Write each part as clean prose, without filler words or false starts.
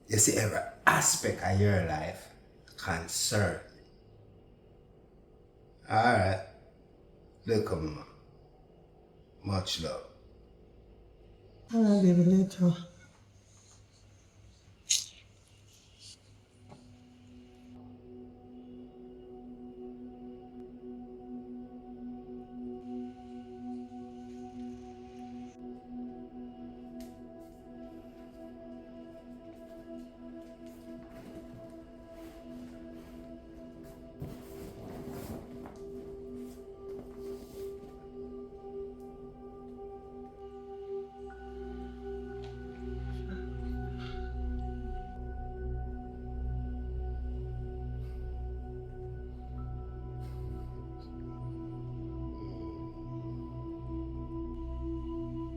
You see, every aspect of your life concerned. Alright. Look, mama. Much love. I'll be later.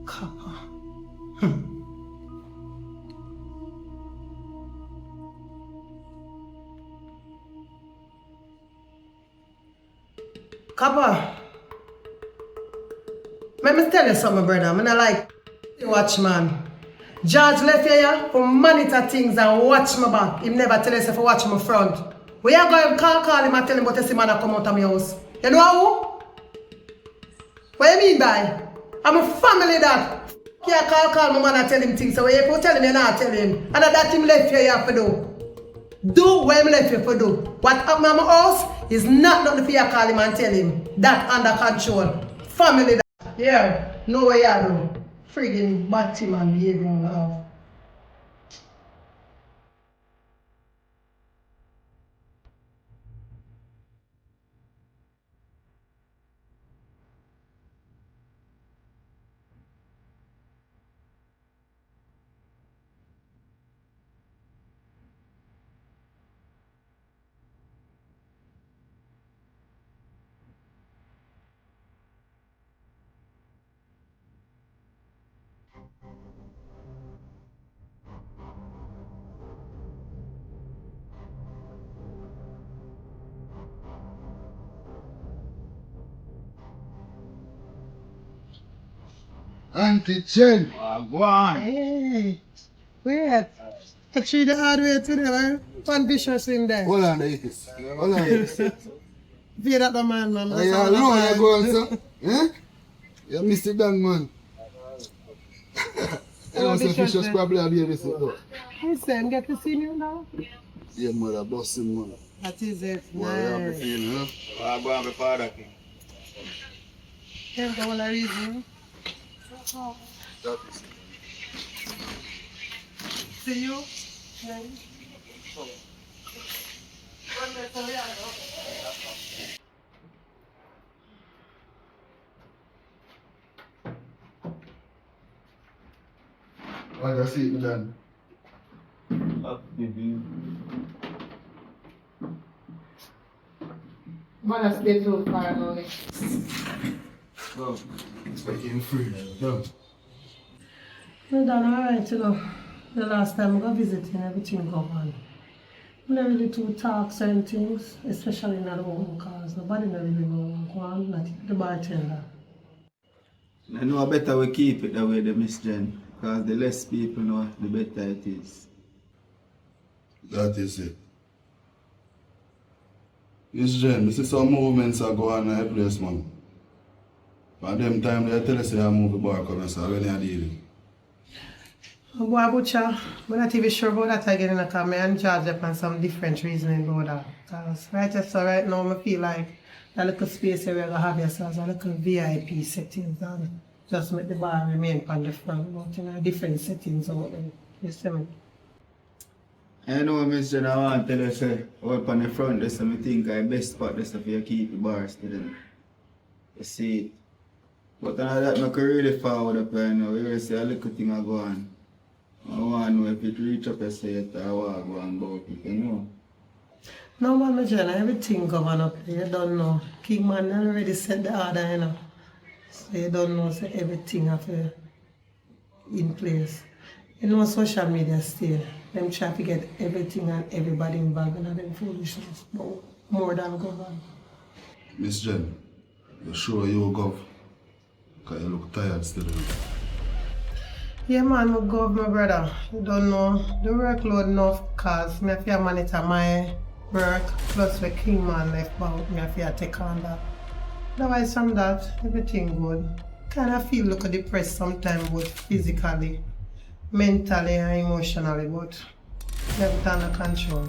Kappa. Kappa. Let me tell you something, brother. I'm not like the Watchman. George left here for monitor things and watch my back. He never tell us if I watch my front. Where you go and call him and tell him about this man that come out of my house? You know who? What you mean by? I'm a family that. Can't call my man and tell him things. So if you tell him, you not tell him. And that him left here you have to do. Do what him left here for do. What happened at my house is not nothing for you to call him and tell him. That under control. Family that. Yeah, no way you do. Friggin' Batman behaving now. Auntie Jen. Go on. Hey, wait. Actually, the hard way today, man. One vicious in there. Hold on, Itis. Hold on. Be that the man, man. Are you alone? You go on, sir? Eh? You missed it done, man. You know, some fishes probably have here this though. Listen, get to see you now. Yeah, mother, busting, man. That is it. What you have Nice. to feel, huh? Go on before that. Here's the whole reason. That is See you. What I see it done. Man, I stay too far away. Go. It's making free. Done. Well done, alright, you know. The last time I got visiting, everything go on. I don't really too talk certain things, especially in the home cause nobody not really go on, not the bartender. I know better we keep it that way, the Miss Jen, because the less people know, the better it is. That is it. Miss Jen, this is some movements are going on in the place, man. By them time they tell us they move the bar corner, so when you deal with. Boy, Butcher, I'm not even sure about that again because I and George up on some different reasoning about that. Because right now I feel like that little space where we're going to have yourselves a little VIP settings and just make the bar remain on the front, but in a different settings out there. You see me? I know, Miss Jen, I want to tell you, say, up on the front, that's what I think the best part is if you keep the bar still. You see it. But that I can really forward up right now. You will see a little thing I go on. I want to know if it reach up, you say it, I want to go on about it, you know. No, Mama Jenna, everything going up there, you don't know. King Man already set the order, you know. So you don't know, so everything have in place. You know, social media still, them try to get everything and everybody involved in them foolishness, but more than government. Miss Jen, you sure you go? Because you look tired still. Yeah man, we go with my brother. You don't know, the workload enough cause me have to monitor my work plus the king man left out, me have to take on that. Otherwise from that, everything good. Kinda feel look depressed sometimes both physically, mentally and emotionally, but everything under control.